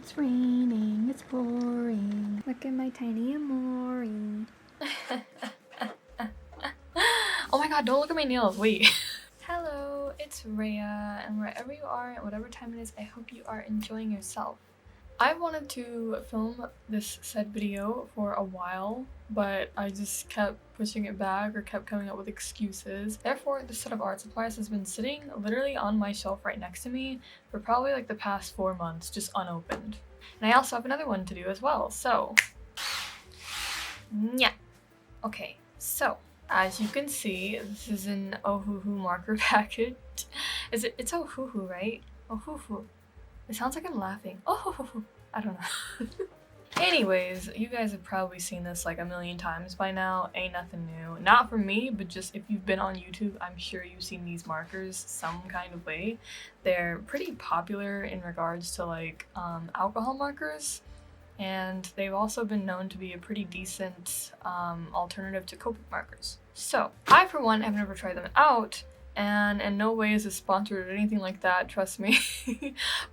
It's raining, it's pouring. Look at my tiny amore. Oh my god, don't look at my nails, wait. Hello, it's Rhea, and wherever you are, at whatever time it is, I hope you are enjoying yourself. I wanted to film this said video for a while, but I just kept pushing it back or kept coming up with excuses. Therefore, this set of art supplies has been sitting literally on my shelf right next to me for probably like the past 4 months, just unopened. And I also have another one to do as well, so yeah. Okay, so as you can see, this is an Ohuhu marker package. It's Ohuhu, right? Ohuhu. It sounds like I'm laughing. Oh, I don't know. Anyways, you guys have probably seen this like a million times by now. Ain't nothing new. Not for me, but just if you've been on YouTube, I'm sure you've seen these markers some kind of way. They're pretty popular in regards to like alcohol markers, and they've also been known to be a pretty decent alternative to copic markers. So, I for one have never tried them out, and in no way is this sponsored or anything like that, trust me.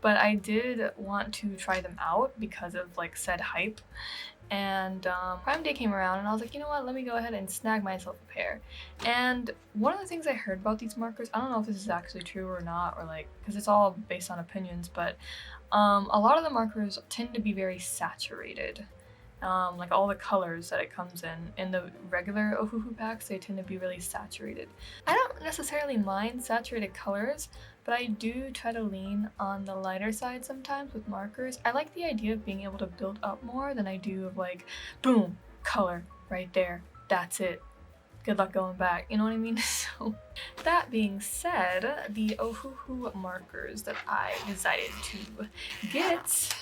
But I did want to try them out because of like said hype. And Prime Day came around and I was like, you know what, let me go ahead and snag myself a pair. And one of the things I heard about these markers, I don't know if this is actually true or not, or like, because it's all based on opinions, but a lot of the markers tend to be very saturated. Like all the colors that it comes in the regular Ohuhu packs, they tend to be really saturated. I don't necessarily mind saturated colors, but I do try to lean on the lighter side sometimes with markers. I like the idea of being able to build up more than I do of like, boom, color, right there, that's it. Good luck going back, you know what I mean? So, that being said, the Ohuhu markers that I decided to get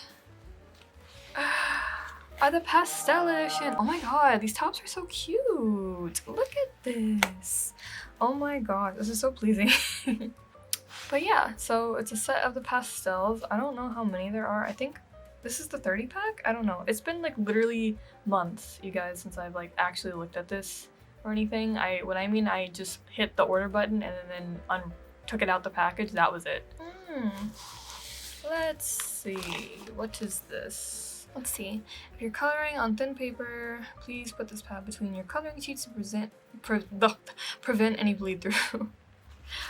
are the pastel edition. Oh my god, these tops are so cute. Look at this. Oh my god, this is so pleasing. But yeah, so it's a set of the pastels. I don't know how many there are. I think this is the 30 pack? I don't know. It's been like literally months, you guys, since I've like actually looked at this or anything. I just hit the order button and then took it out the package. That was it. Let's see. What is this? Let's see. If you're coloring on thin paper, please put this pad between your coloring sheets to prevent any bleed through.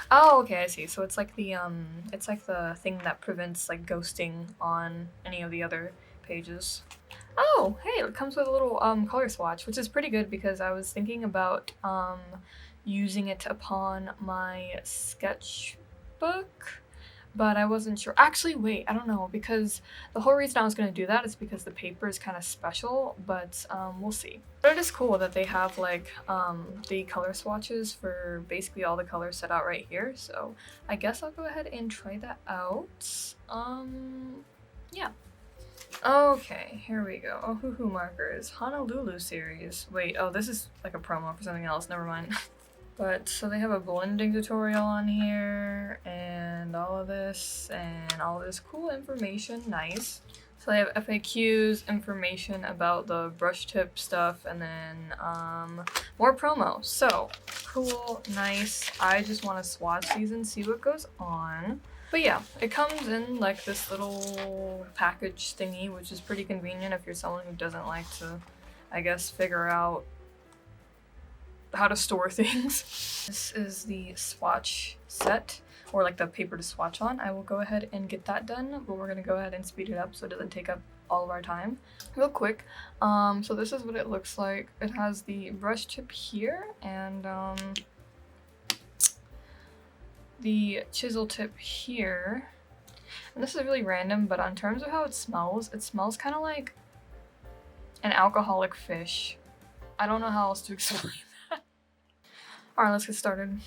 Oh, okay, I see. So it's like the thing that prevents like ghosting on any of the other pages. Oh, hey, it comes with a little color swatch, which is pretty good because I was thinking about using it upon my sketchbook, but I wasn't sure. Actually, wait, I don't know, because the whole reason I was going to do that is because the paper is kind of special, but we'll see. But it is cool that they have like the color swatches for basically all the colors set out right here, so I guess I'll go ahead and try that out. Yeah. Okay, here we go. Ohuhu markers, Honolulu series. Wait, oh, this is like a promo for something else, never mind. But, so they have a blending tutorial on here, and all of this cool information, nice. So they have FAQs, information about the brush tip stuff, and then more promo. So, cool, nice. I just want to swatch these and see what goes on. But yeah, it comes in like this little package thingy, which is pretty convenient if you're someone who doesn't like to, I guess, figure out how to store things. This is the swatch set, or like the paper to swatch on. I will go ahead and get that done, but we're gonna go ahead and speed it up so it doesn't take up all of our time. Real quick, so this is what it looks like. It has the brush tip here, and the chisel tip here. And this is really random, but on terms of how it smells kind of like an alcoholic fish. I don't know how else to explain that. Alright, let's get started.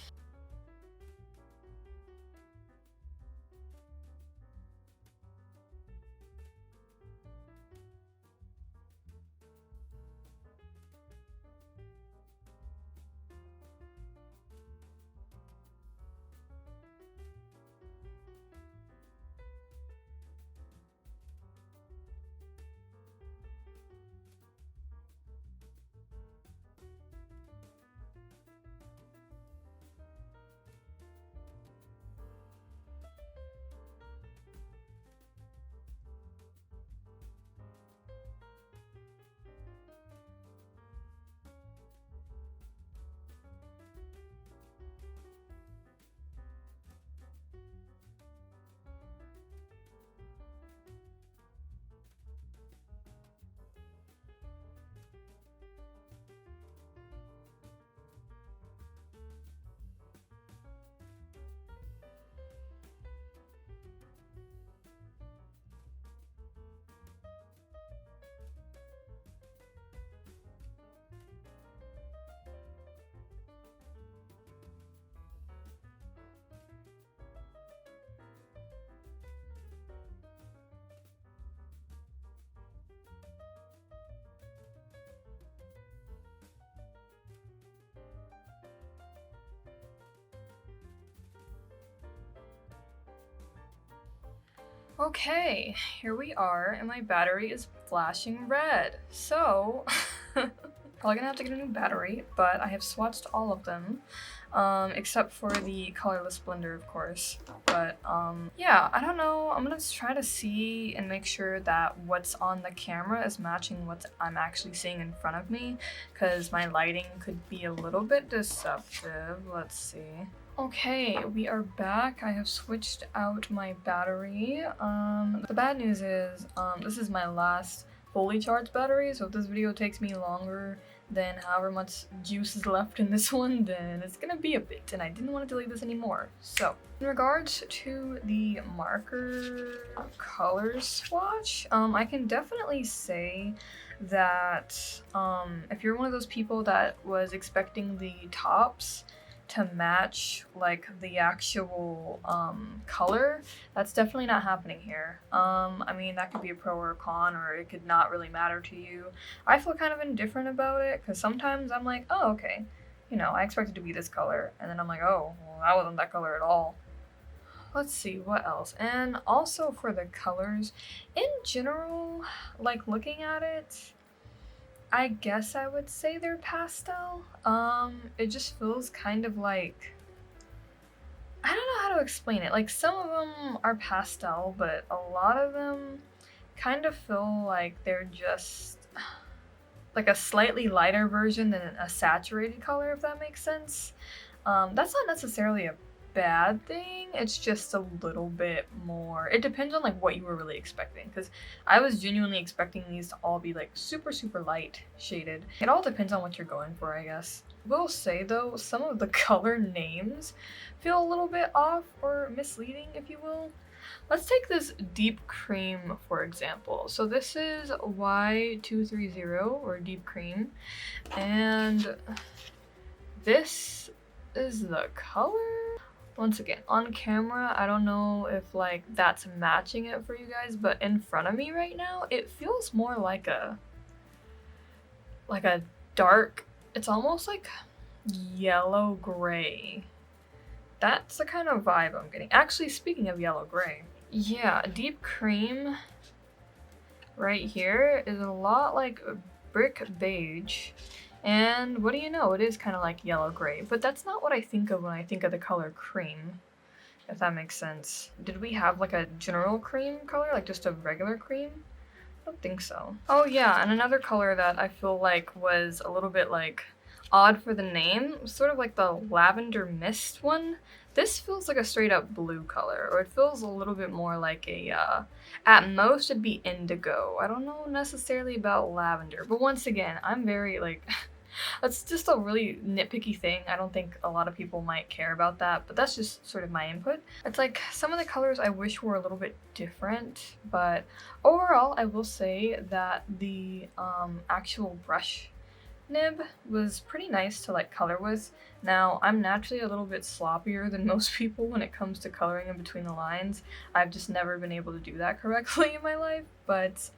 Okay, here we are, and my battery is flashing red. So, probably gonna have to get a new battery, but I have swatched all of them, except for the colorless blender, of course. But yeah, I don't know. I'm gonna just try to see and make sure that what's on the camera is matching what I'm actually seeing in front of me, because my lighting could be a little bit deceptive. Let's see. Okay, we are back. I have switched out my battery. The bad news is, this is my last fully charged battery, so if this video takes me longer than however much juice is left in this one, then it's gonna be a bit, and I didn't want to delete this anymore. So, in regards to the marker color swatch, I can definitely say that if you're one of those people that was expecting the tops to match like the actual color, that's definitely not happening here. I mean, that could be a pro or a con, or it could not really matter to you. I feel kind of indifferent about it because sometimes I'm like, oh, okay, you know, I expected to be this color, and then I'm like, oh, well, that wasn't that color at all. Let's see, what else? And also for the colors, in general, like looking at it, I guess I would say they're pastel. It just feels kind of like, I don't know how to explain it. Like, some of them are pastel, but a lot of them kind of feel like they're just like a slightly lighter version than a saturated color, if that makes sense. That's not necessarily a bad thing, it's just a little bit more, it depends on like what you were really expecting, because I was genuinely expecting these to all be like super light shaded. It all depends on what you're going for, I guess. Will say though, some of the color names feel a little bit off or misleading, if you will. Let's take this deep cream for example. So this is Y230, or deep cream, and this is the color. Once again, on camera, I don't know if like that's matching it for you guys, but in front of me right now, it feels more like a dark, it's almost like yellow gray. That's the kind of vibe I'm getting. Actually, speaking of yellow gray, yeah, deep cream right here is a lot like brick beige. And what do you know, it is kind of like yellow gray, but that's not what I think of when I think of the color cream, if that makes sense. Did we have like a general cream color, like just a regular cream? I don't think so. Oh yeah, and another color that I feel like was a little bit like odd for the name, sort of like the lavender mist one. This feels like a straight up blue color, or it feels a little bit more like a, at most it'd be indigo. I don't know necessarily about lavender, but once again, I'm very like, that's just a really nitpicky thing. I don't think a lot of people might care about that, but that's just sort of my input. It's like some of the colors I wish were a little bit different, but overall I will say that the actual brush nib was pretty nice to like color with. Now, I'm naturally a little bit sloppier than most people when it comes to coloring in between the lines. I've just never been able to do that correctly in my life, but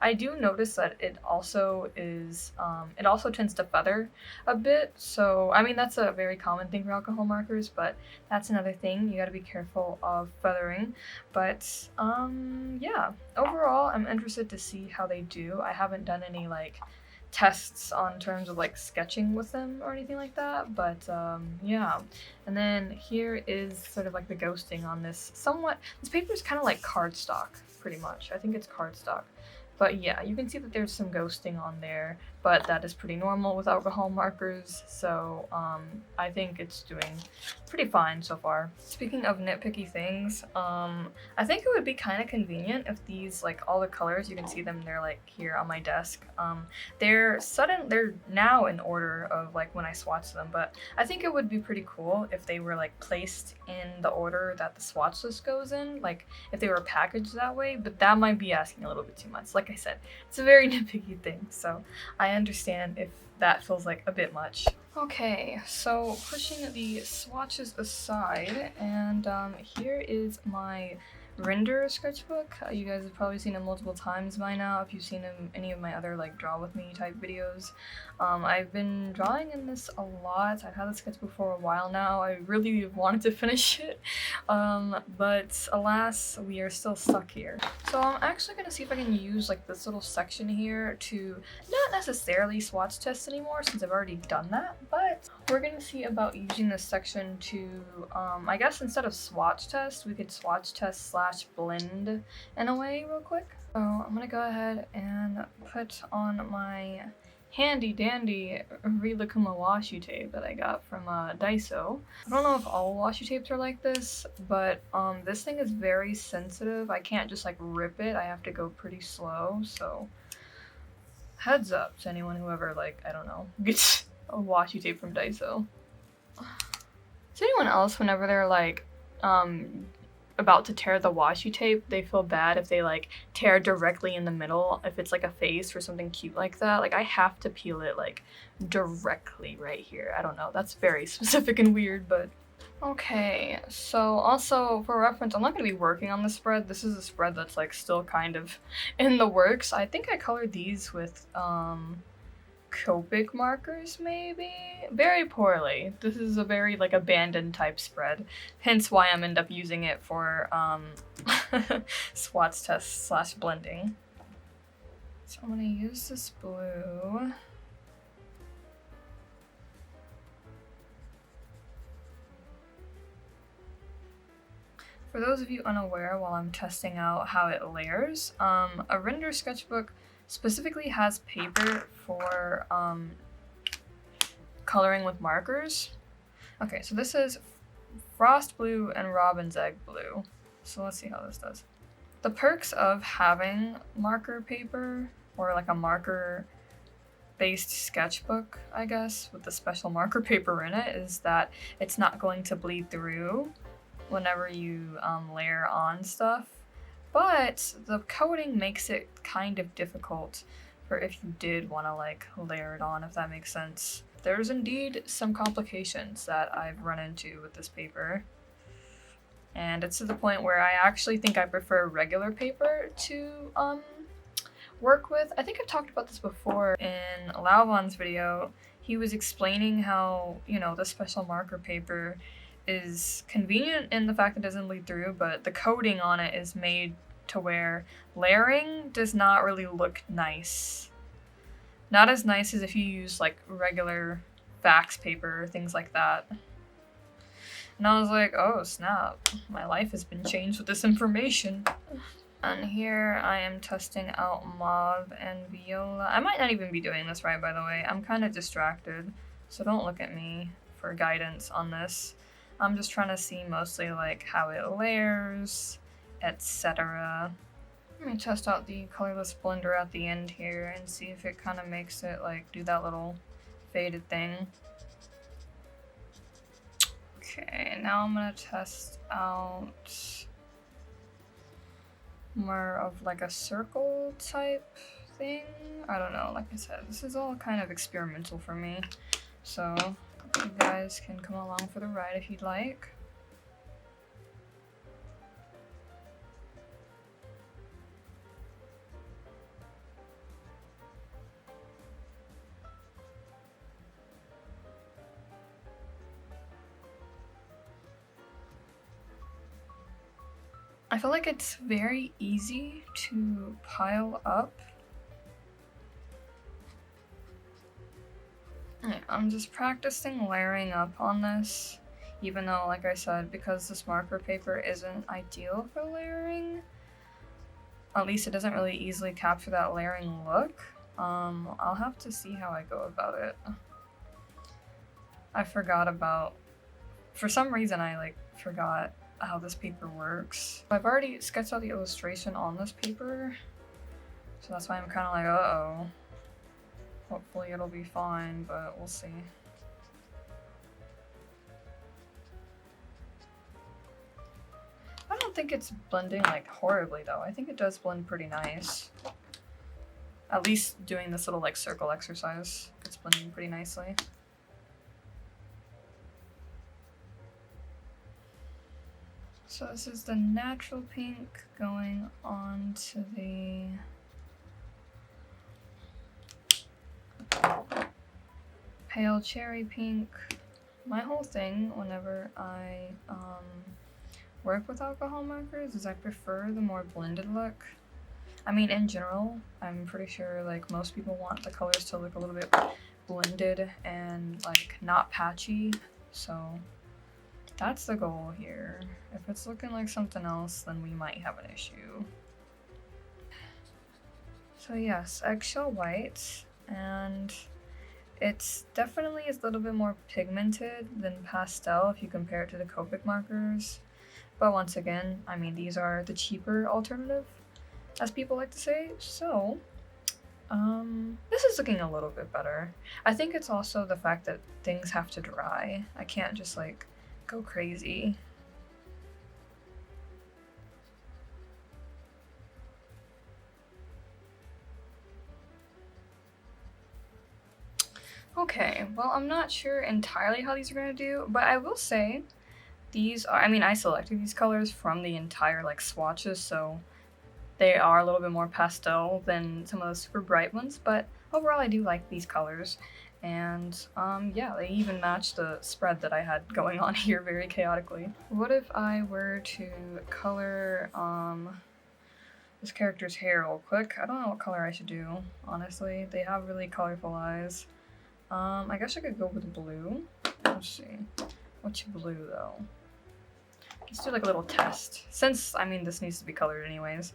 I do notice that it also is, it also tends to feather a bit. So, I mean, that's a very common thing for alcohol markers, but that's another thing. You gotta be careful of feathering. But yeah, overall, I'm interested to see how they do. I haven't done any like tests on terms of like sketching with them or anything like that, but yeah. And then here is sort of like the ghosting on this somewhat. This paper is kind of like cardstock, pretty much. I think it's cardstock. But yeah, you can see that there's some ghosting on there, but that is pretty normal with alcohol markers, so I think it's doing pretty fine so far. Speaking of nitpicky things, I think it would be kind of convenient if these, like all the colors, you can see them, they're like here on my desk. They're now in order of like when I swatch them, but I think it would be pretty cool if they were like placed in the order that the swatch list goes in, like if they were packaged that way, but that might be asking a little bit too much. Like I said, it's a very nitpicky thing, so I understand if that feels like a bit much. Okay, so pushing the swatches aside, and here is my Rendr sketchbook. You guys have probably seen it multiple times by now if you've seen any of my other like draw with me type videos. I've been drawing in this a lot. I've had the sketchbook for a while now. I really wanted to finish it, but alas, we are still stuck here. So I'm actually gonna see if I can use like this little section here to not necessarily swatch test anymore since I've already done that, but we're gonna see about using this section to, I guess instead of swatch test, we could swatch test / blend in a way real quick. So I'm gonna go ahead and put on my handy dandy Rilakkuma washi tape that I got from Daiso. I don't know if all washi tapes are like this, but this thing is very sensitive. I can't just like rip it. I have to go pretty slow, so heads up to anyone who ever like, I don't know, gets a washi tape from Daiso. Does anyone else, whenever they're like about to tear the washi tape, they feel bad if they like tear directly in the middle, if it's like a face or something cute like that? Like I have to peel it like directly right here. I don't know, that's very specific and weird, but okay. So also for reference, I'm not going to be working on this spread. This is a spread that's like still kind of in the works. I think I colored these with copic markers, maybe? Very poorly. This is a very like abandoned type spread, hence why I'm end up using it for swatch test / blending. So I'm gonna use this blue. For those of you unaware, while I'm testing out how it layers, a Rendr sketchbook specifically has paper for coloring with markers. Okay, so this is Frost Blue and Robin's Egg Blue. So let's see how this does. The perks of having marker paper, or like a marker based sketchbook, I guess, with the special marker paper in it, is that it's not going to bleed through whenever you layer on stuff. But the coating makes it kind of difficult for if you did want to like layer it on, if that makes sense. There's indeed some complications that I've run into with this paper. And it's to the point where I actually think I prefer regular paper to work with. I think I've talked about this before in Lauvon's video. He was explaining how, you know, the special marker paper is convenient in the fact that it doesn't bleed through, but the coating on it is made to where layering does not really look nice. Not as nice as if you use like regular fax paper or things like that. And I was like, oh snap, my life has been changed with this information. And here I am testing out Mauve and Viola. I might not even be doing this right, by the way. I'm kind of distracted, so don't look at me for guidance on this. I'm just trying to see mostly like how it layers, etc. Let me test out the colorless blender at the end here and see if it kind of makes it like do that little faded thing. Okay, now I'm gonna test out more of like a circle type thing. I don't know, like I said, this is all kind of experimental for me, so you guys can come along for the ride if you'd like. I feel like it's very easy to pile up. I'm just practicing layering up on this, even though, like I said, because this marker paper isn't ideal for layering, at least it doesn't really easily capture that layering look. I'll have to see how I go about it. I forgot about, for some reason I like forgot how this paper works. I've already sketched out the illustration on this paper, so that's why I'm kind of like, uh-oh. Hopefully it'll be fine, but we'll see. I don't think it's blending like horribly though. I think it does blend pretty nice. At least doing this little like circle exercise, it's blending pretty nicely. So this is the natural pink going on to the pale cherry pink. My whole thing whenever I work with alcohol markers is I prefer the more blended look. I mean, in general, I'm pretty sure like most people want the colors to look a little bit blended and like not patchy, so that's the goal here. If it's looking like something else, then we might have an issue. So yes, eggshell white, and it's definitely a little bit more pigmented than pastel if you compare it to the Copic markers. But once again, I mean, these are the cheaper alternative, as people like to say, so this is looking a little bit better. I think it's also the fact that things have to dry. I can't just like go crazy. Okay, well, I'm not sure entirely how these are gonna do, but I will say these are, I mean, I selected these colors from the entire like swatches, so they are a little bit more pastel than some of the super bright ones, but overall I do like these colors. And yeah, they even match the spread that I had going on here very chaotically. What if I were to color this character's hair real quick? I don't know what color I should do, honestly. They have really colorful eyes. I guess I could go with blue. Let's see. Which blue though? Let's do like a little test. Since, I mean, this needs to be colored anyways.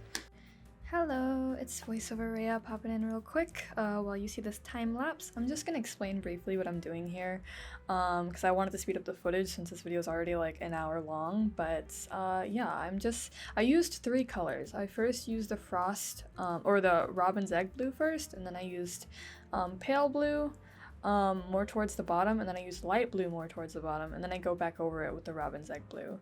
Hello, it's voiceover Rhea popping in real quick while you see this time lapse. I'm just gonna explain briefly what I'm doing here because I wanted to speed up the footage since this video is already like an hour long, but yeah, I used 3 colors. I first used the frost or the robin's egg blue first, and then I used pale blue more towards the bottom, and then I used light blue more towards the bottom, and then I go back over it with the robin's egg blue.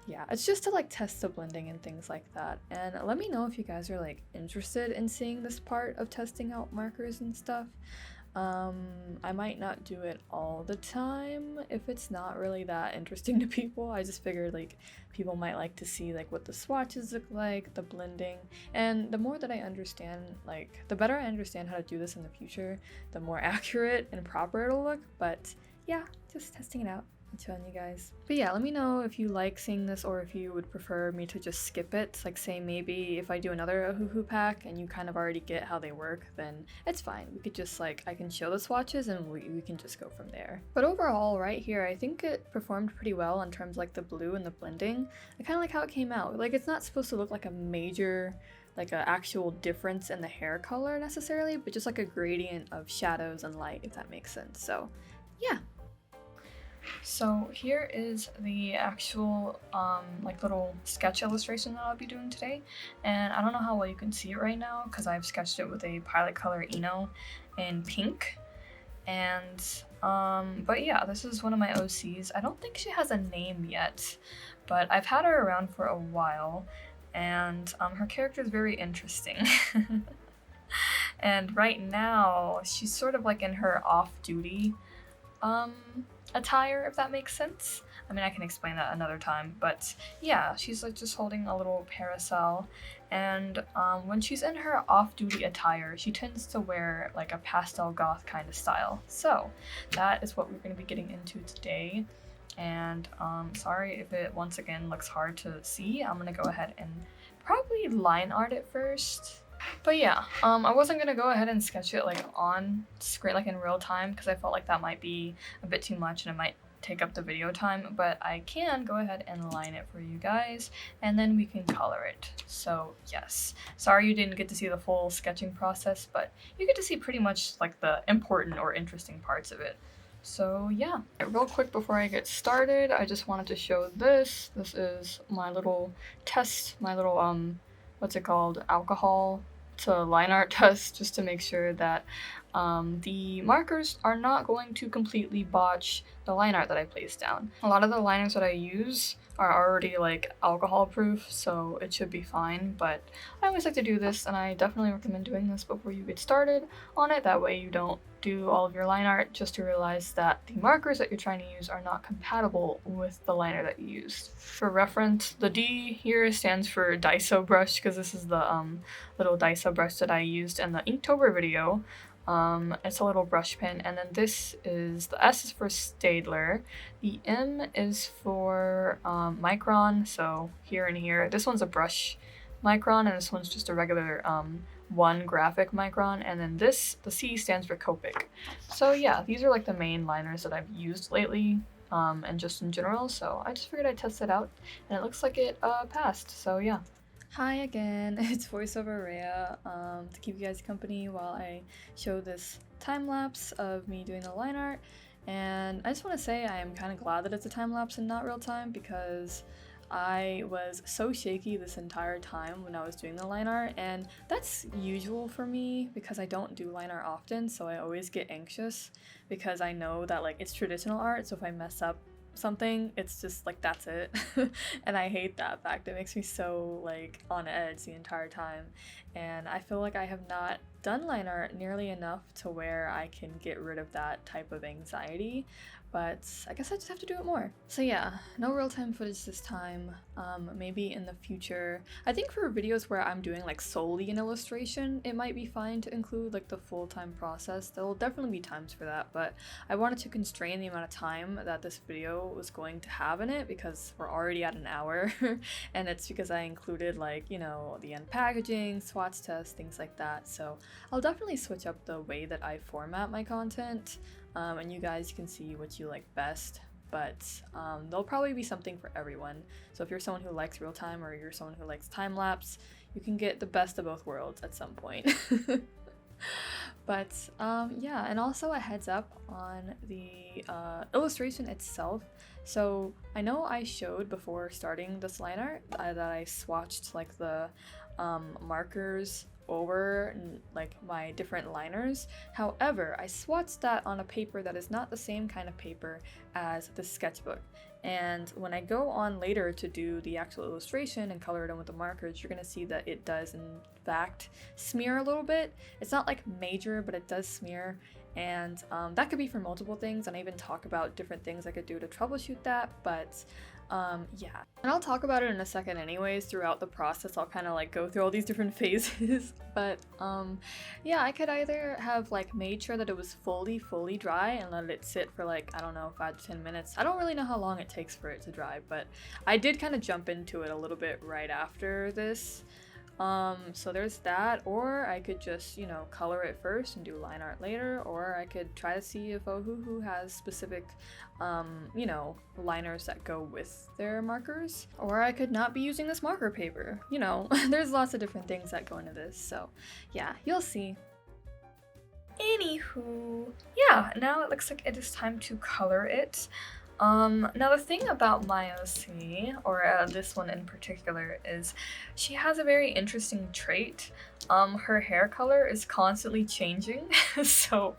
Yeah, it's just to like test the blending and things like that. And let me know if you guys are like interested in seeing this part of testing out markers and stuff. I might not do it all the time if it's not really that interesting to people. I just figured like people might like to see like what the swatches look like, the blending, and the more that I understand, like the better I understand how to do this in the future, the more accurate and proper it'll look. But yeah, just testing it out. Showing you guys. But yeah, let me know if you like seeing this or if you would prefer me to just skip it. Like say maybe if I do another Ohuhu pack and you kind of already get how they work, then it's fine. We could just like, I can show the swatches and we can just go from there. But overall right here, I think it performed pretty well in terms of like the blue and the blending. I kind of like how it came out. Like it's not supposed to look like a major like an actual difference in the hair color necessarily, but just like a gradient of shadows and light, if that makes sense. So yeah. So here is the actual like little sketch illustration that I'll be doing today, and I don't know how well you can see it right now because I've sketched it with a Pilot Color Eno in pink. And but yeah, this is one of my OCs. I don't think she has a name yet, but I've had her around for a while, and her character is very interesting. And right now she's sort of like in her off-duty attire, if that makes sense. I mean, I can explain that another time, but yeah, she's like just holding a little parasol, and when she's in her off-duty attire, she tends to wear like a pastel goth kind of style. So that is what we're going to be getting into today, and sorry if it once again looks hard to see. I'm going to go ahead and probably line art it first. But yeah, I wasn't gonna go ahead and sketch it like on screen, like in real time, because I felt like that might be a bit too much and it might take up the video time, but I can go ahead and line it for you guys and then we can color it. So yes, sorry you didn't get to see the full sketching process, but you get to see pretty much like the important or interesting parts of it. So yeah, real quick before I get started, I just wanted to show this. This is my little test, my little what's it called, alcohol to line art test, just to make sure that the markers are not going to completely botch the line art that I placed down. A lot of the liners that I use are already like alcohol proof, so it should be fine. But I always like to do this, and I definitely recommend doing this before you get started on it. That way you don't do all of your line art just to realize that the markers that you're trying to use are not compatible with the liner that you used. For reference, the D here stands for Daiso brush, because this is the little Daiso brush that I used in the Inktober video. It's a little brush pen, and then this is, the S is for Staedtler, the M is for Micron, so here and here. This one's a brush Micron, and this one's just a regular one graphic Micron, and then this, the C stands for copic. So yeah, these are like the main liners that I've used lately, and just in general, so I just figured I'd test it out, and it looks like it passed, so yeah. Hi again, it's VoiceOver Rhea, to keep you guys company while I show this time-lapse of me doing the line art. And I just want to say I am kind of glad that it's a time-lapse and not real time, because I was so shaky this entire time when I was doing the line art, and that's usual for me because I don't do line art often, so I always get anxious because I know that like it's traditional art, so if I mess up something, it's just like that's it. And I hate that fact. It makes me so like on edge the entire time, and I feel like I have not done line art nearly enough to where I can get rid of that type of anxiety, but I guess I just have to do it more. So yeah, no real-time footage this time. Maybe in the future. I think for videos where I'm doing like solely an illustration, it might be fine to include like the full-time process. There will definitely be times for that, but I wanted to constrain the amount of time that this video was going to have in it because we're already at an hour, and it's because I included like, you know, the end packaging, Swatch tests, things like that. So I'll definitely switch up the way that I format my content, and you guys can see what you like best, but there'll probably be something for everyone. So if you're someone who likes real time or you're someone who likes time lapse, you can get the best of both worlds at some point. But yeah, and also a heads up on the illustration itself. So I know I showed before starting this line art that I swatched like the markers over like my different liners. However, I swatched that on a paper that is not the same kind of paper as the sketchbook. And when I go on later to do the actual illustration and color it in with the markers, you're gonna see that it does in fact smear a little bit. It's not like major, but it does smear. And that could be for multiple things, and I even talk about different things I could do to troubleshoot that, but yeah. And I'll talk about it in a second anyways. Throughout the process, I'll kind of like go through all these different phases. But yeah, I could either have like made sure that it was fully dry and let it sit for like, I don't know, 5 to 10 minutes. I don't really know how long it takes for it to dry, but I did kind of jump into it a little bit right after this. So there's that, or I could just, you know, color it first and do line art later, or I could try to see if Ohuhu has specific, you know, liners that go with their markers, or I could not be using this marker paper. You know, there's lots of different things that go into this, so yeah, you'll see. Anywho, yeah, now it looks like it is time to color it. Now the thing about my OC, or this one in particular, is she has a very interesting trait. Her hair color is constantly changing, so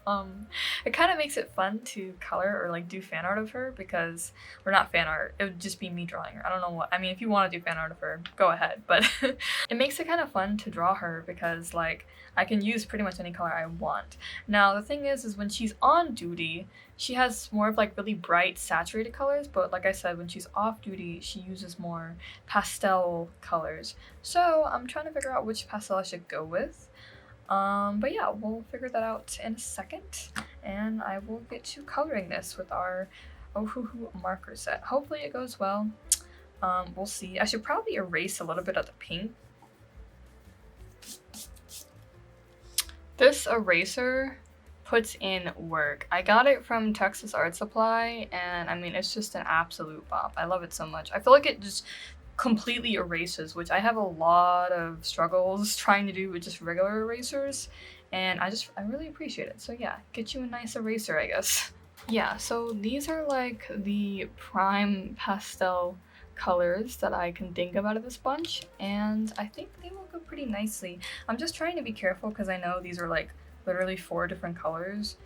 it kind of makes it fun to color or like do fan art of her, because, or not fan art, it would just be me drawing her. I don't know what, I mean, if you want to do fan art of her, go ahead, but it makes it kind of fun to draw her because like I can use pretty much any color I want. Now the thing is when she's on duty, she has more of like really bright saturated colors, but like I said, when she's off duty, she uses more pastel colors. So I'm trying to figure out which pastel I should go with. But yeah, we'll figure that out in a second, and I will get to coloring this with our Ohuhu marker set. Hopefully it goes well. We'll see. I should probably erase a little bit of the pink. This eraser puts in work. I got it from Texas Art Supply, and I mean, it's just an absolute bop. I love it so much. I feel like it just completely erases, which I have a lot of struggles trying to do with just regular erasers, and I really appreciate it. So yeah, get you a nice eraser, I guess. Yeah, so these are like the prime pastel colors that I can think of out of this bunch, and I think they will go pretty nicely. I'm just trying to be careful because I know these are like literally 4 different colors,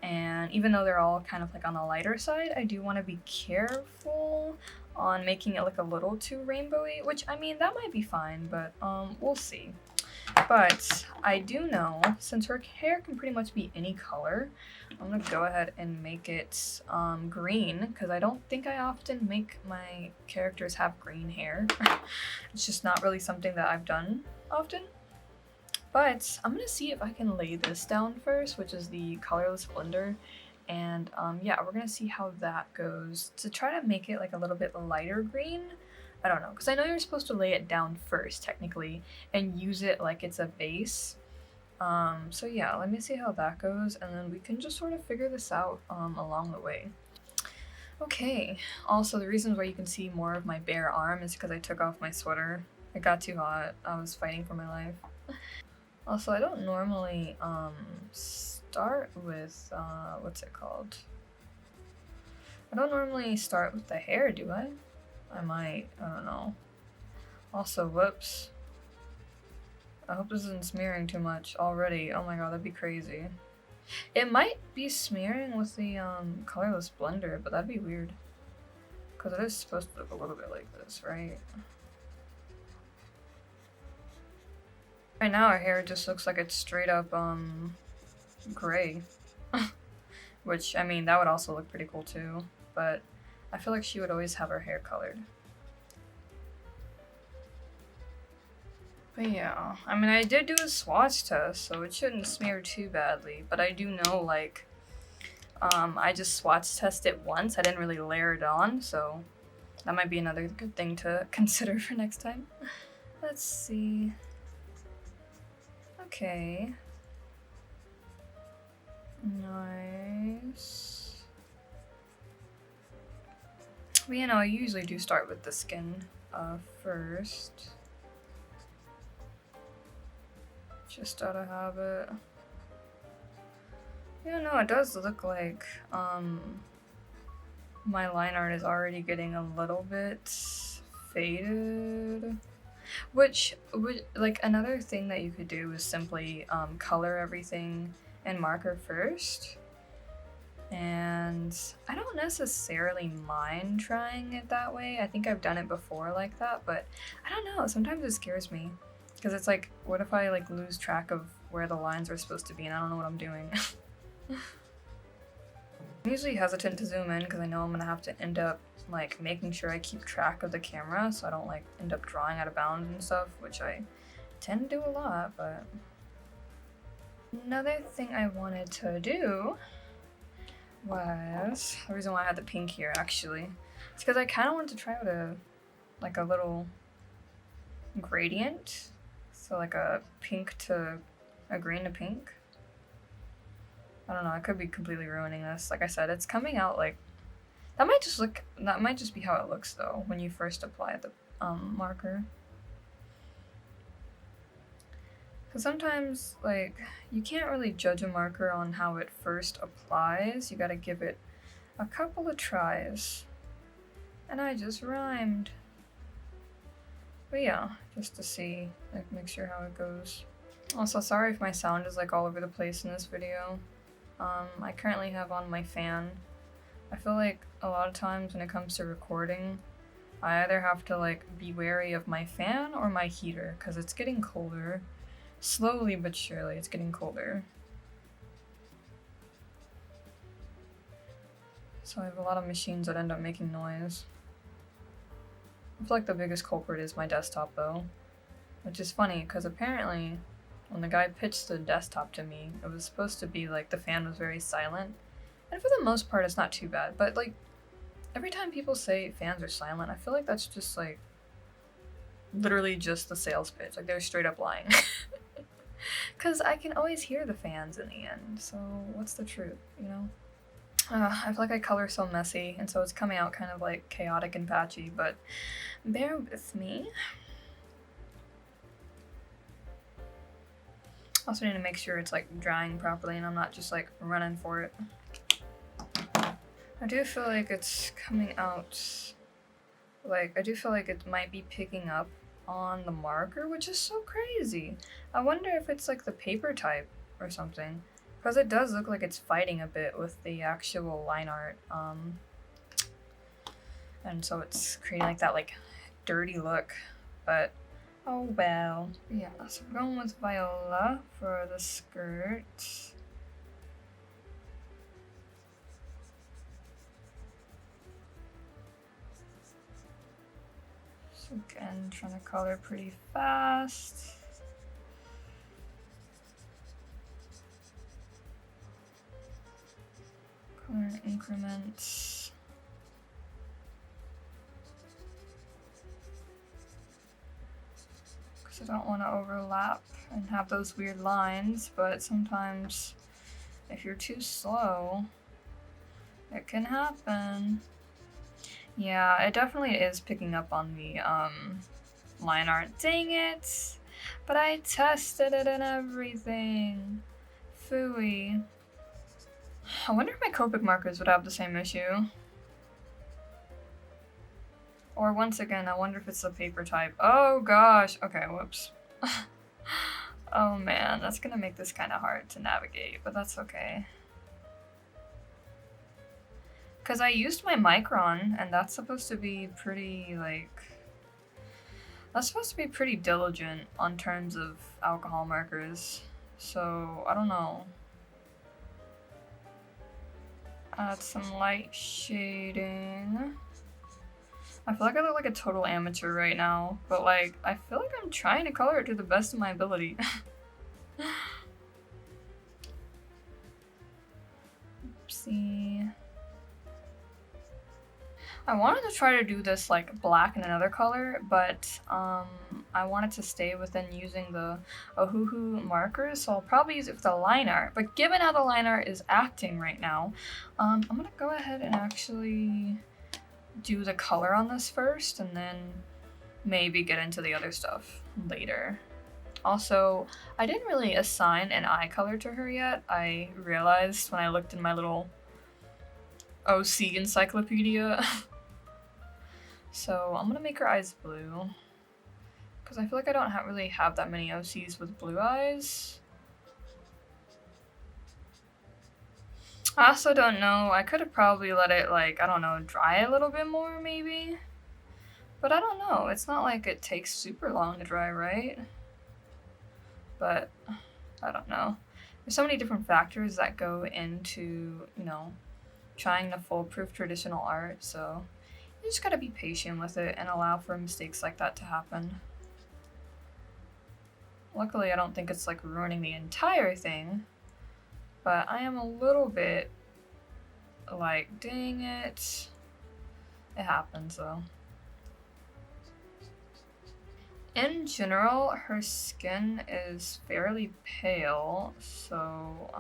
And even though they're all kind of like on the lighter side, I do want to be careful on making it look a little too rainbowy, which I mean, that might be fine, but we'll see. But I do know, since her hair can pretty much be any color, I'm gonna go ahead and make it green, because I don't think I often make my characters have green hair. It's just not really something that I've done often. But I'm gonna see if I can lay this down first, which is the colorless blender. And yeah, we're gonna see how that goes to try to make it like a little bit lighter green. I don't know, because I know you're supposed to lay it down first technically and use it like it's a base. So yeah, let me see how that goes, and then we can just sort of figure this out along the way. Okay, also the reasons why you can see more of my bare arm is because I took off my sweater. It got too hot. I was fighting for my life. Also, I don't normally start with what's it called? I don't normally start with the hair, do I? I might, I don't know. Also, whoops. I hope this isn't smearing too much already. Oh my god, that'd be crazy. It might be smearing with the colorless blender, but that'd be weird. Because it is supposed to look a little bit like this, right? Right now her hair just looks like it's straight up gray. Which, I mean, that would also look pretty cool too, but I feel like she would always have her hair colored. But yeah, I mean, I did do a swatch test, so it shouldn't smear too badly, but I do know, like, I just swatch tested it once. I didn't really layer it on, so that might be another good thing to consider for next time. Let's see. Okay. Nice. But you know, I usually do start with the skin first. Just out of habit. Yeah, no, it does look like my line art is already getting a little bit faded. Which would, like, another thing that you could do is simply color everything in marker first. And I don't necessarily mind trying it that way. I think I've done it before like that, but I don't know, sometimes it scares me. Because it's like, what if I like lose track of where the lines are supposed to be and I don't know what I'm doing? I'm usually hesitant to zoom in because I know I'm gonna have to end up like making sure I keep track of the camera so I don't like end up drawing out of bounds and stuff, which I tend to do a lot. But another thing I wanted to do was, the reason why I had the pink here actually, it's because I kind of wanted to try out a little gradient, so like a pink to a green to pink. I don't know, I could be completely ruining this. Like I said, it's coming out like, that might just be how it looks though when you first apply the marker. Because sometimes like you can't really judge a marker on how it first applies. You gotta give it a couple of tries. And I just rhymed. But yeah, just to see, like, make sure how it goes. Also, sorry if my sound is like all over the place in this video. I currently have on my fan. I feel like a lot of times when it comes to recording, I either have to like be wary of my fan or my heater, because it's getting colder. Slowly but surely, it's getting colder. So I have a lot of machines that end up making noise. I feel like the biggest culprit is my desktop though, which is funny because apparently when the guy pitched the desktop to me, it was supposed to be like the fan was very silent, and for the most part it's not too bad, but like every time people say fans are silent, I feel like that's just like literally just the sales pitch, like they're straight up lying. Because I can always hear the fans in the end, so what's the truth, you know? I feel like I color so messy, and so it's coming out kind of like chaotic and patchy, but bear with me. Also need to make sure it's like drying properly and I'm not just like running for it. I do feel like it's coming out, like, I do feel like it might be picking up on the marker, which is so crazy. I wonder if it's like the paper type or something. Because it does look like it's fighting a bit with the actual line art. And so it's creating like that like dirty look, but oh well. Yeah, so we're going with Viola for the skirt. So again, trying to color pretty fast. Color in increments. Because I don't want to overlap and have those weird lines, but sometimes if you're too slow, it can happen. Yeah, it definitely is picking up on the line art. Dang it! But I tested it and everything. Phooey. I wonder if my Copic markers would have the same issue. Or once again, I wonder if it's the paper type. Oh gosh. Okay, whoops. Oh man, that's gonna make this kind of hard to navigate, but that's okay. Because I used my Micron, and that's supposed to be pretty, like... That's supposed to be pretty diligent on terms of alcohol markers. So, I don't know. Add some light shading. I feel like I look like a total amateur right now, but like, I feel like I'm trying to color it to the best of my ability. Oopsie. I wanted to try to do this like black in another color, but I wanted to stay within using the Ohuhu markers, so I'll probably use it for the line art. But given how the line art is acting right now, I'm gonna go ahead and actually do the color on this first, and then maybe get into the other stuff later. Also, I didn't really assign an eye color to her yet. I realized when I looked in my little OC encyclopedia. So I'm gonna make her eyes blue, because I feel like I don't really have that many OCs with blue eyes. I also don't know, I could have probably let it, like, I don't know, dry a little bit more maybe? But I don't know, it's not like it takes super long to dry, right? But I don't know. There's so many different factors that go into, you know, trying to foolproof traditional art, so you just gotta be patient with it and allow for mistakes like that to happen. Luckily, I don't think it's like ruining the entire thing, but I am a little bit like, dang it. It happens though. In general, her skin is fairly pale, so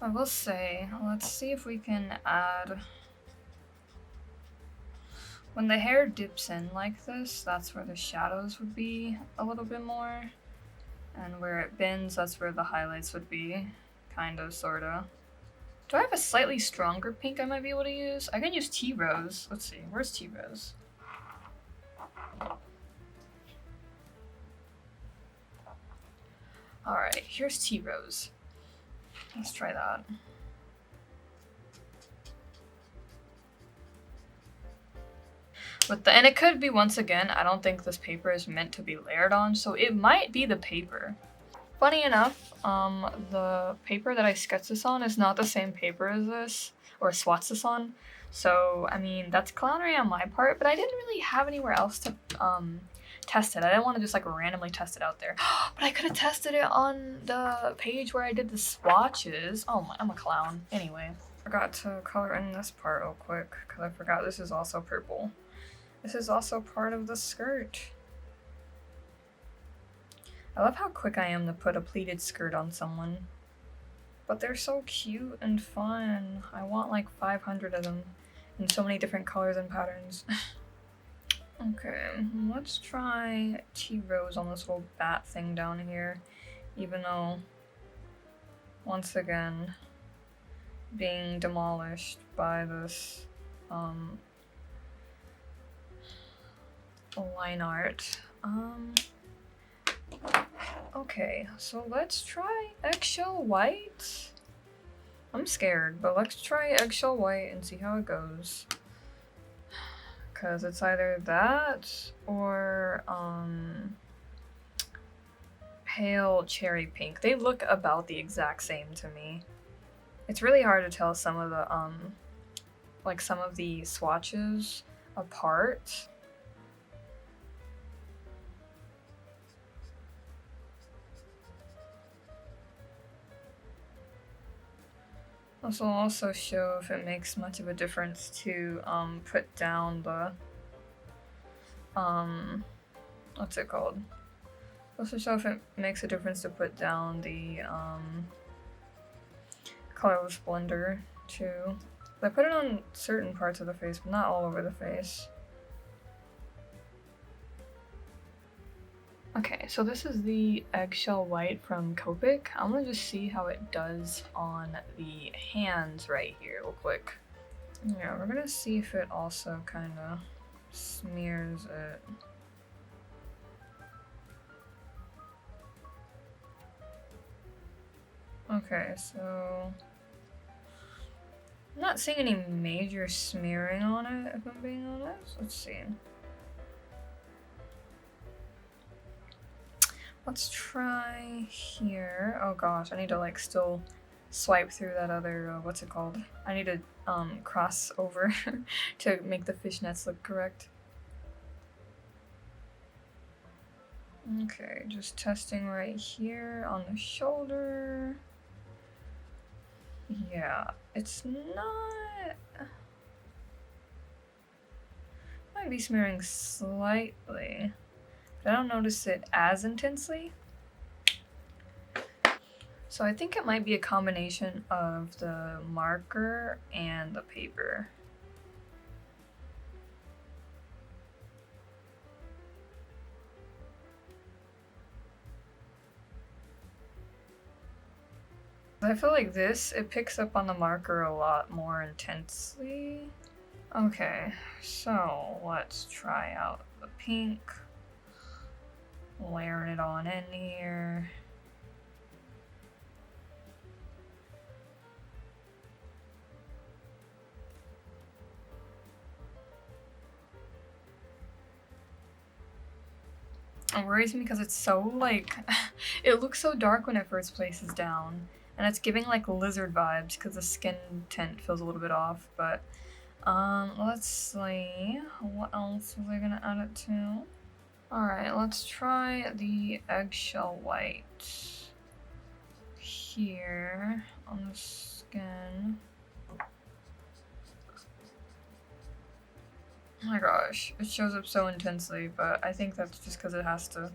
I will say, let's see if we can add... When the hair dips in like this, that's where the shadows would be a little bit more. And where it bends, that's where the highlights would be. Kind of, sorta. Do I have a slightly stronger pink I might be able to use? I can use Tea Rose. Let's see, where's Tea Rose? Alright, here's Tea Rose. Let's try that. And it could be, once again, I don't think this paper is meant to be layered on, so it might be the paper. Funny enough, the paper that I sketched this on is not the same paper as this, or swatched this on. So, I mean, that's clownery on my part, but I didn't really have anywhere else to test it. I didn't want to just like randomly test it out there. But I could have tested it on the page where I did the swatches. Oh my, I'm a clown. Anyway, forgot to color in this part real quick, because I forgot this is also purple. This is also part of the skirt. I love how quick I am to put a pleated skirt on someone. But they're so cute and fun. I want like 500 of them in so many different colors and patterns. Okay, let's try Tea Rose on this little bat thing down here. Even though, once again, being demolished by this line art. Okay, so let's try eggshell white. I'm scared, but let's try eggshell white and see how it goes. Cause it's either that or pale cherry pink. They look about the exact same to me. It's really hard to tell some of the like some of the swatches apart. This will also show if it makes much of a difference to put down the what's it called? Also show if it makes a difference to put down the colorless blender too. I put it on certain parts of the face, but not all over the face. Okay, so this is the eggshell white from Copic. I'm gonna just see how it does on the hands right here real quick. Yeah, we're gonna see if it also kind of smears it. Okay, so I'm not seeing any major smearing on it, if I'm being honest. Let's see. Let's try here. Oh gosh, I need to like still swipe through that other, what's it called? I need to cross over to make the fishnets look correct. Okay, just testing right here on the shoulder. Yeah, it's not... Might be smearing slightly. I don't notice it as intensely. So I think it might be a combination of the marker and the paper. I feel like this, it picks up on the marker a lot more intensely. Okay, so let's try out the pink. Layering it on in here. It worries me because it's so like, it looks so dark when it first places down. And it's giving like lizard vibes because the skin tint feels a little bit off, but let's see, what else was I gonna add it to? Alright, let's try the eggshell white here on the skin. Oh my gosh, it shows up so intensely, but I think that's just because it has to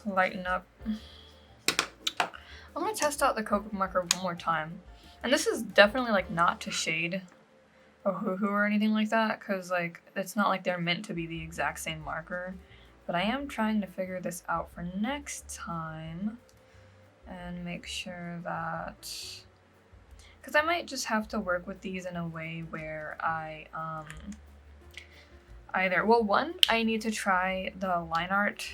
lighten up. I'm gonna test out the Copic marker one more time. And this is definitely like not to shade Ohuhu or anything like that, because like it's not like they're meant to be the exact same marker, but I am trying to figure this out for next time and make sure that, because I might just have to work with these in a way where I either, well, one, I need to try the line art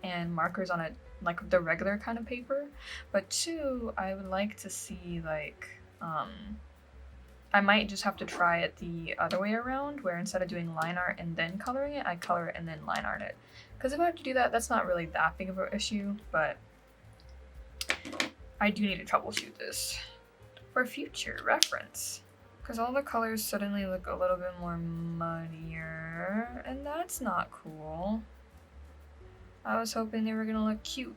and markers on a like the regular kind of paper, but two, I would like to see like I might just have to try it the other way around, where instead of doing line art and then coloring it, I color it and then line art it. Because if I have to do that, that's not really that big of an issue, but I do need to troubleshoot this for future reference. Because all the colors suddenly look a little bit more muddier, and that's not cool. I was hoping they were gonna look cute.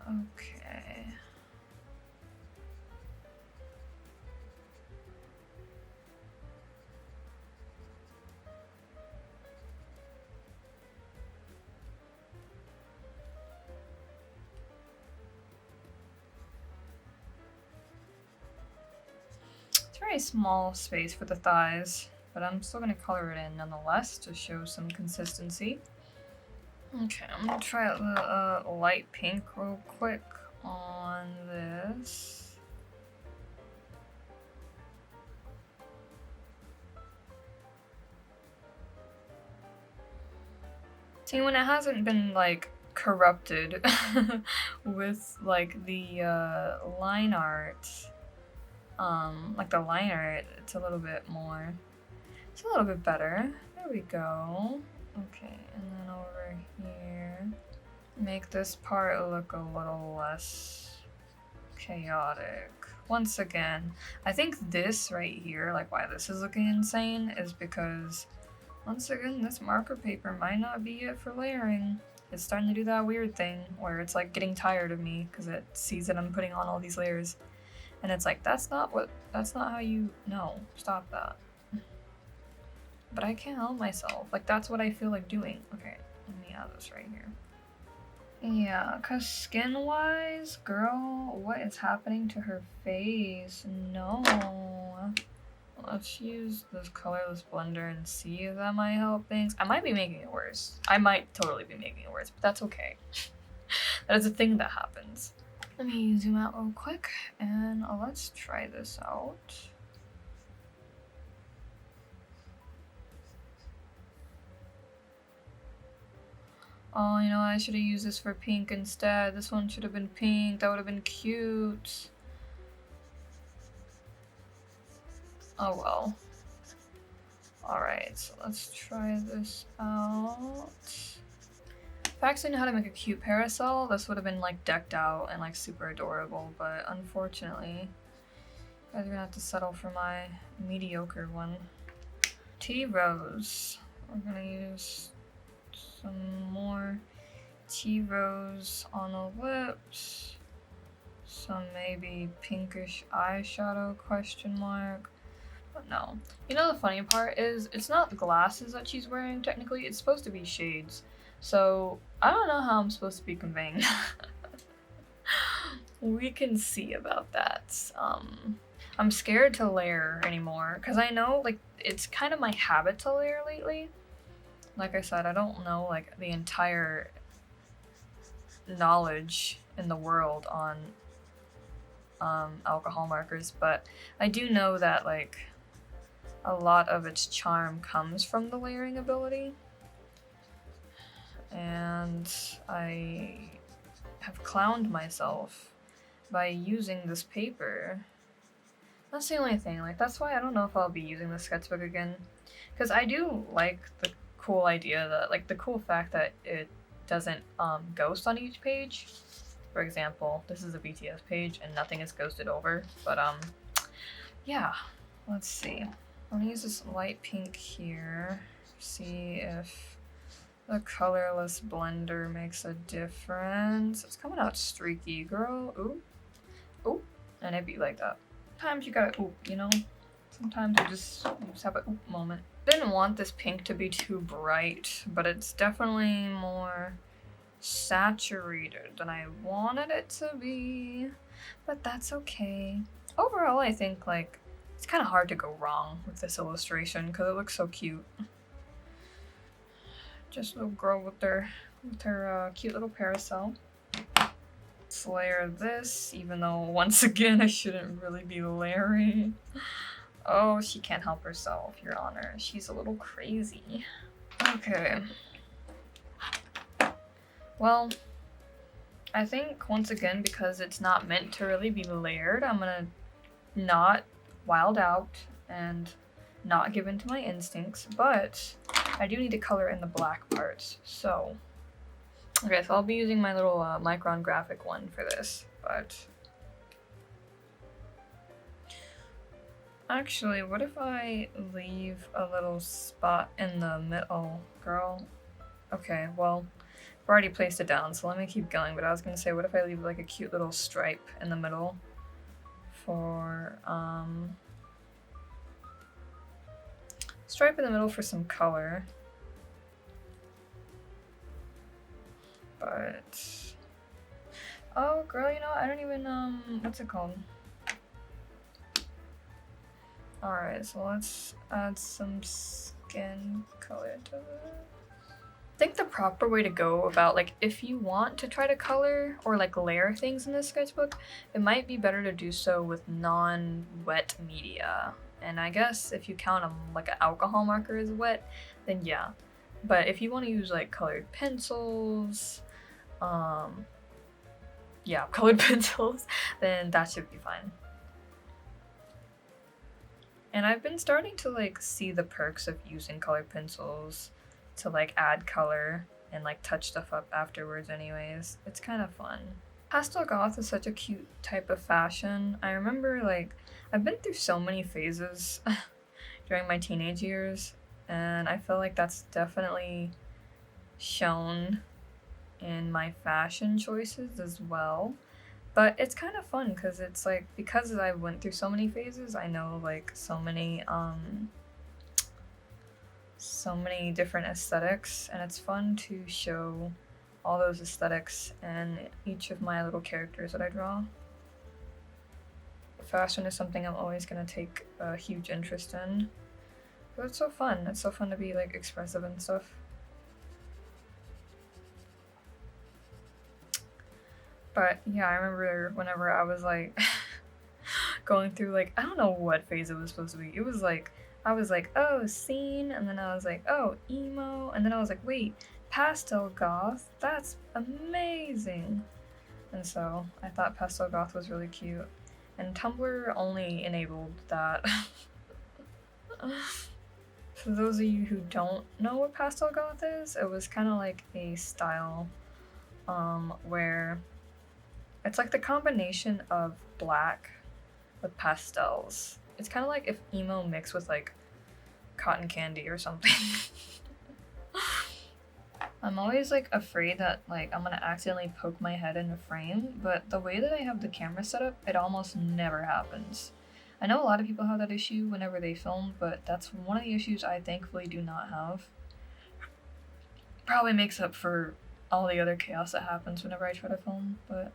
Okay. It's a very small space for the thighs, but I'm still gonna color it in nonetheless to show some consistency. Okay, I'm gonna try out the light pink real quick on this. See, when it hasn't been like corrupted with like the line art, like the line art, it's a little bit more, it's a little bit better. There we go. Okay, and then over here, make this part look a little less chaotic. Once again, I think this right here, like why this is looking insane, is because once again, this marker paper might not be it for layering. It's starting to do that weird thing where it's like getting tired of me because it sees that I'm putting on all these layers. And it's like, that's not how you, no, stop that. But I can't help myself. Like, that's what I feel like doing. Okay, let me add this right here. Yeah, because skin-wise, girl, what is happening to her face? No. Let's use this colorless blender and see if that might help things. I might be making it worse. I might totally be making it worse, but that's okay. That is a thing that happens. Let me zoom out real quick and let's try this out. Oh, you know, I should have used this for pink instead. This one should have been pink. That would have been cute. Oh well. Alright, so let's try this out. If I actually knew how to make a cute parasol, this would have been like decked out and like super adorable, but unfortunately, you guys are gonna have to settle for my mediocre one. Tea Rose. We're gonna use some more tea rose on the lips. Some maybe pinkish eyeshadow question mark. But no. You know the funny part is it's not the glasses that she's wearing technically, it's supposed to be shades. So I don't know how I'm supposed to be conveying that. We can see about that. I'm scared to layer anymore because I know like it's kind of my habit to layer lately. Like I said, I don't know like the entire knowledge in the world on alcohol markers, but I do know that like a lot of its charm comes from the layering ability. And I have clowned myself by using this paper. That's the only thing, like that's why I don't know if I'll be using the sketchbook again. Because I do like the cool idea that, like the cool fact that it doesn't ghost on each page. For example, this is a BTS page and nothing is ghosted over, but yeah, let's see. I'm gonna use this light pink here, see if the colorless blender makes a difference. It's coming out streaky, girl. Ooh, ooh, and it be like that. Sometimes you gotta ooh, you know? Sometimes you just have a ooh moment. Didn't want this pink to be too bright, but it's definitely more saturated than I wanted it to be, but that's okay. Overall, I think like it's kind of hard to go wrong with this illustration because it looks so cute. Just a little girl with her cute little parasol. Let's layer this, even though once again I shouldn't really be layering. Oh, she can't help herself, Your Honor. She's a little crazy. Okay. Well, I think once again, because it's not meant to really be layered, I'm gonna not wild out and not give in to my instincts, but I do need to color in the black parts, so. Okay, so I'll be using my little Micron graphic one for this, but. Actually, what if I leave a little spot in the middle, girl? Okay, well, I've already placed it down, so let me keep going, but I was gonna say, what if I leave like a cute little stripe in the middle for, stripe in the middle for some color. But, oh girl, you know, I don't even, what's it called? Alright, so let's add some skin color to it. I think the proper way to go about, like, if you want to try to color or like layer things in this sketchbook, it might be better to do so with non-wet media. And I guess if you count like an alcohol marker as wet, then yeah. But if you want to use like colored pencils, yeah, colored pencils, then that should be fine. And I've been starting to like see the perks of using colored pencils to like add color and like touch stuff up afterwards anyways. It's kind of fun. Pastel goth is such a cute type of fashion. I remember like I've been through so many phases during my teenage years, and I feel like that's definitely shown in my fashion choices as well. But it's kind of fun because it's like, because I went through so many phases, I know like so many different aesthetics, and it's fun to show all those aesthetics in each of my little characters that I draw. Fashion is something I'm always going to take a huge interest in. But it's so fun. It's so fun to be like expressive and stuff. But yeah, I remember whenever I was like going through like, I don't know what phase it was supposed to be. It was like, I was like, oh, scene, and then I was like, oh, emo, and then I was like, wait, pastel goth, that's amazing. And so I thought pastel goth was really cute. And Tumblr only enabled that. For those of you who don't know what pastel goth is, it was kind of like a style where it's like the combination of black with pastels. It's kind of like if emo mixed with like cotton candy or something. I'm always like afraid that like I'm gonna accidentally poke my head in a frame, but the way that I have the camera set up, it almost never happens. I know a lot of people have that issue whenever they film, but that's one of the issues I thankfully do not have. Probably makes up for all the other chaos that happens whenever I try to film, but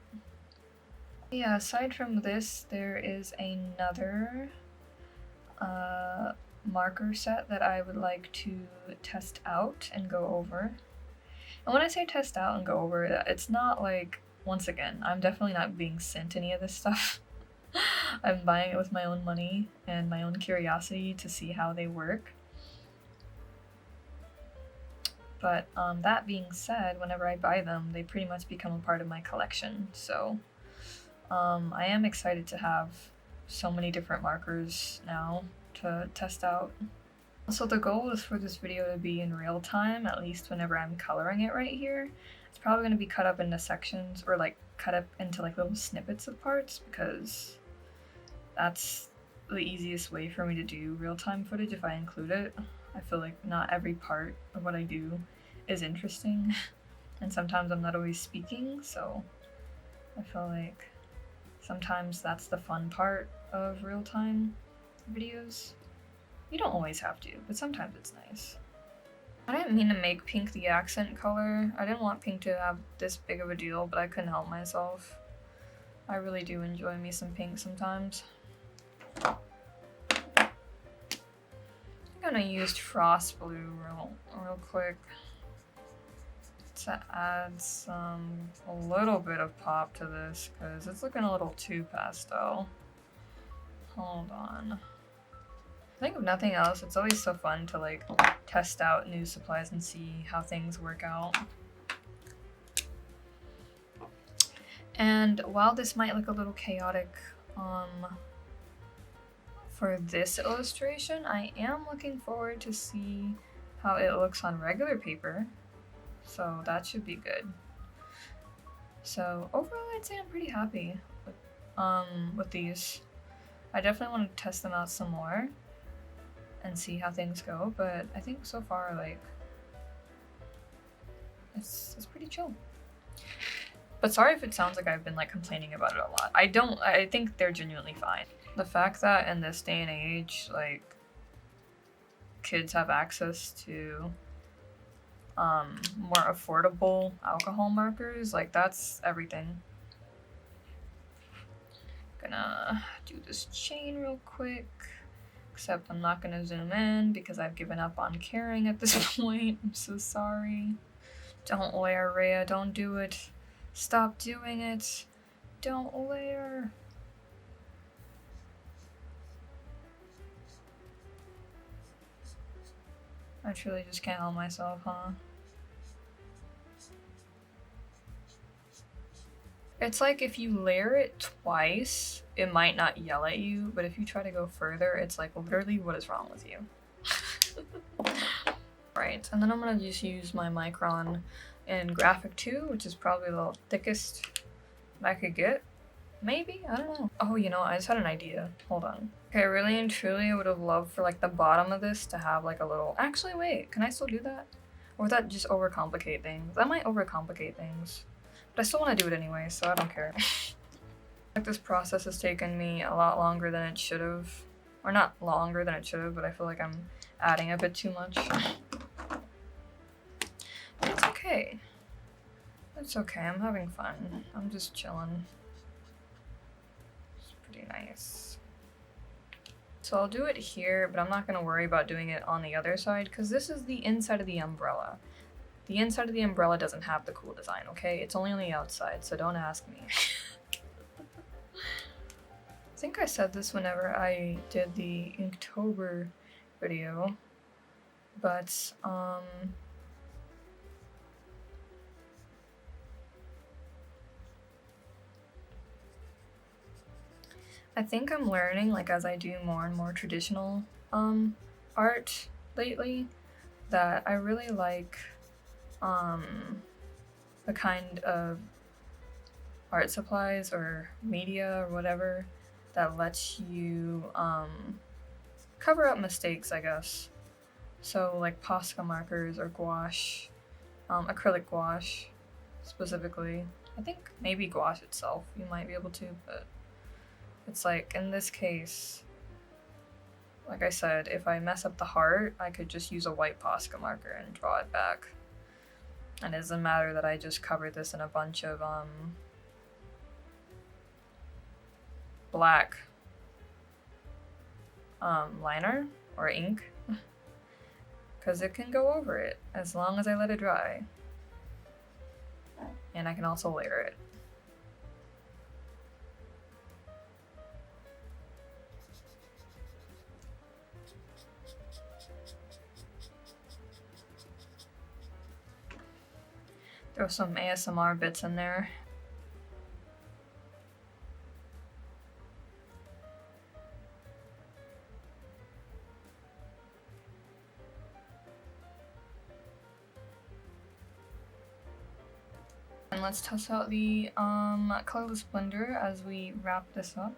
yeah, aside from this, there is another marker set that I would like to test out and go over. And when I say test out and go over, it's not like, once again, I'm definitely not being sent any of this stuff. I'm buying it with my own money and my own curiosity to see how they work. But that being said, whenever I buy them, they pretty much become a part of my collection. So I am excited to have so many different markers now to test out. So the goal is for this video to be in real time, at least whenever I'm coloring it right here. It's probably going to be cut up into sections, or like cut up into like little snippets of parts, because that's the easiest way for me to do real-time footage if I include it. I feel like not every part of what I do is interesting, and sometimes I'm not always speaking, so I feel like sometimes that's the fun part of real-time videos. You don't always have to, but sometimes it's nice. I didn't mean to make pink the accent color. I didn't want pink to have this big of a deal, but I couldn't help myself. I really do enjoy me some pink sometimes. I'm gonna use frost blue real quick to add a little bit of pop to this, because it's looking a little too pastel. Hold on. I think if nothing else, it's always so fun to like test out new supplies and see how things work out. And while this might look a little chaotic for this illustration, I am looking forward to see how it looks on regular paper. So that should be good. So overall, I'd say I'm pretty happy with these. I definitely want to test them out some more and see how things go, but I think so far, like, it's pretty chill. But sorry if it sounds like I've been like complaining about it a lot. I think they're genuinely fine. The fact that in this day and age, like, kids have access to more affordable alcohol markers, like, that's everything. Gonna do this chain real quick. Except I'm not gonna zoom in because I've given up on caring at this point. I'm so sorry. Don't layer, Rhea. Don't do it. Stop doing it. Don't layer. I truly just can't help myself, huh? It's like if you layer it twice, it might not yell at you, but if you try to go further, it's like, literally, what is wrong with you? Right, and then I'm gonna just use my Micron in Graphic 2, which is probably the thickest I could get. Maybe? I don't know. Oh, you know, I just had an idea. Hold on. Okay, really and truly, I would have loved for like the bottom of this to have like a little... Actually, wait, can I still do that? Or would that just overcomplicate things? That might overcomplicate things. But I still want to do it anyway, so I don't care. Like this process has taken me a lot longer than it should have. Or not longer than it should have, but I feel like I'm adding a bit too much. But it's okay. It's okay, I'm having fun. I'm just chilling. It's pretty nice. So I'll do it here, but I'm not going to worry about doing it on the other side, because this is the inside of the umbrella. The inside of the umbrella doesn't have the cool design, okay? It's only on the outside, so don't ask me. I think I said this whenever I did the Inktober video, but I think I'm learning, like as I do more and more traditional art lately, that I really like the kind of art supplies or media or whatever that lets you cover up mistakes, I guess. So like POSCA markers or gouache, acrylic gouache specifically. I think maybe gouache itself you might be able to, but it's like in this case, like I said, if I mess up the heart, I could just use a white POSCA marker and draw it back. And it doesn't matter that I just covered this in a bunch of black liner or ink, because it can go over it as long as I let it dry. And I can also layer it. Throw some ASMR bits in there. And let's test out the colorless blender as we wrap this up.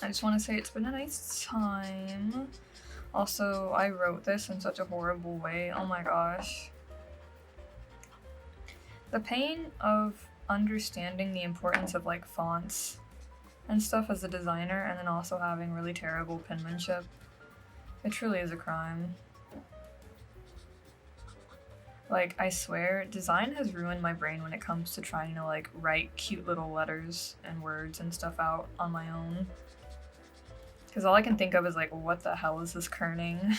I just want to say it's been a nice time. Also, I wrote this in such a horrible way. Oh my gosh. The pain of understanding the importance of like fonts and stuff as a designer, and then also having really terrible penmanship. It truly is a crime. Like, I swear, design has ruined my brain when it comes to trying to like write cute little letters and words and stuff out on my own. Because all I can think of is like, what the hell is this kerning?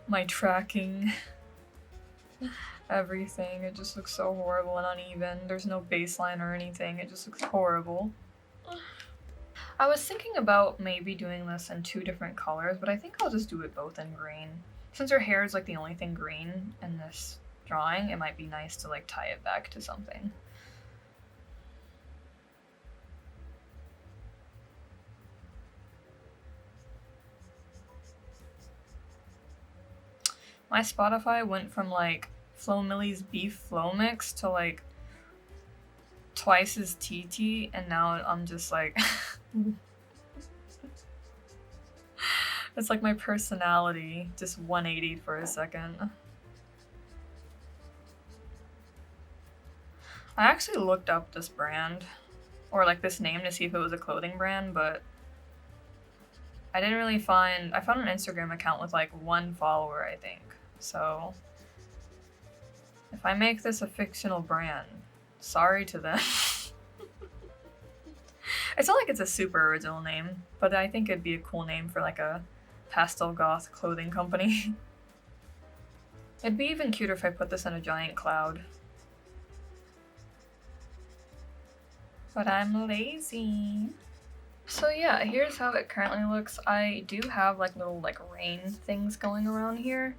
My tracking. Everything. It just looks so horrible and uneven. There's no baseline or anything. It just looks horrible. I was thinking about maybe doing this in 2 different colors, but I think I'll just do it both in green. Since her hair is like the only thing green in this drawing, it might be nice to like tie it back to something. My Spotify went from like Flo Millie's Beef Flow Mix to like twice as TT, and now I'm just like it's like my personality just 180'd for a second. I actually looked up this brand, or like this name, to see if it was a clothing brand, but I didn't really find... I found an Instagram account with like 1 follower, I think. So if I make this a fictional brand, sorry to them. It's not like it's a super original name, but I think it'd be a cool name for like a pastel goth clothing company. It'd be even cuter if I put this in a giant cloud. But I'm lazy. So yeah, here's how it currently looks. I do have like little like rain things going around here,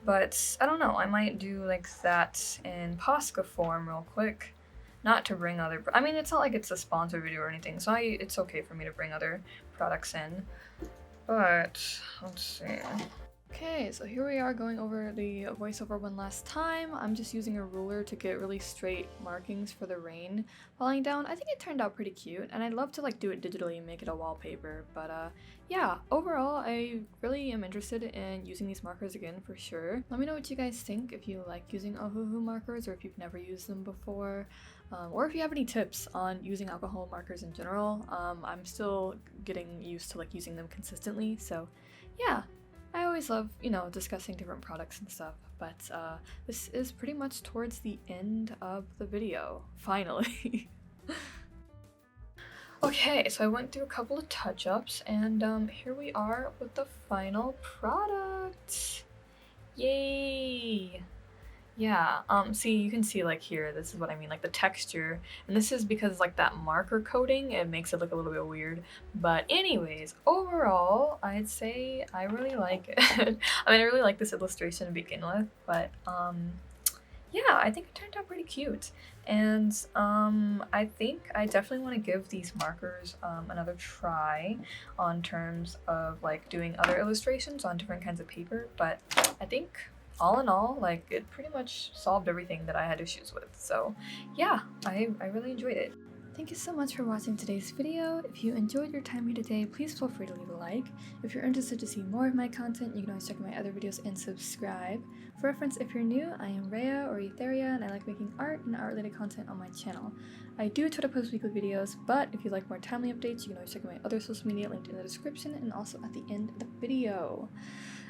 but I don't know, I might do like that in POSCA form real quick. Not to bring other, I mean, it's not like it's a sponsored video or anything, so it's okay for me to bring other products in. But let's see. Okay, so here we are going over the voiceover one last time. I'm just using a ruler to get really straight markings for the rain falling down. I think it turned out pretty cute, and I'd love to like do it digitally and make it a wallpaper, but yeah, overall I really am interested in using these markers again for sure. Let me know what you guys think, if you like using Ohuhu markers or if you've never used them before. Or if you have any tips on using alcohol markers in general. I'm still getting used to like using them consistently, so yeah. I always love, you know, discussing different products and stuff, but this is pretty much towards the end of the video, finally. Okay, so I went through a couple of touch-ups, and here we are with the final product! Yay! Yeah, see, you can see like here, this is what I mean, like the texture, and this is because like that marker coating, it makes it look a little bit weird, but anyways, overall, I'd say I really like it. I mean, I really like this illustration to begin with, but, yeah, I think it turned out pretty cute, and, I think I definitely want to give these markers, another try on terms of, like, doing other illustrations on different kinds of paper, but I think all in all, like, it pretty much solved everything that I had issues with. So yeah, I really enjoyed it. Thank you so much for watching today's video. If you enjoyed your time here today, please feel free to leave a like. If you're interested to see more of my content, you can always check out my other videos and subscribe. For reference, if you're new, I am Rhea or Etheria, and I like making art and art-related content on my channel. I do try to post weekly videos, but if you'd like more timely updates, you can always check out my other social media linked in the description and also at the end of the video.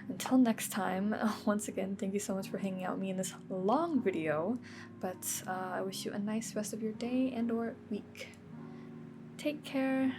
Until next time, once again, thank you so much for hanging out with me in this long video, but I wish you a nice rest of your day and or week. Take care.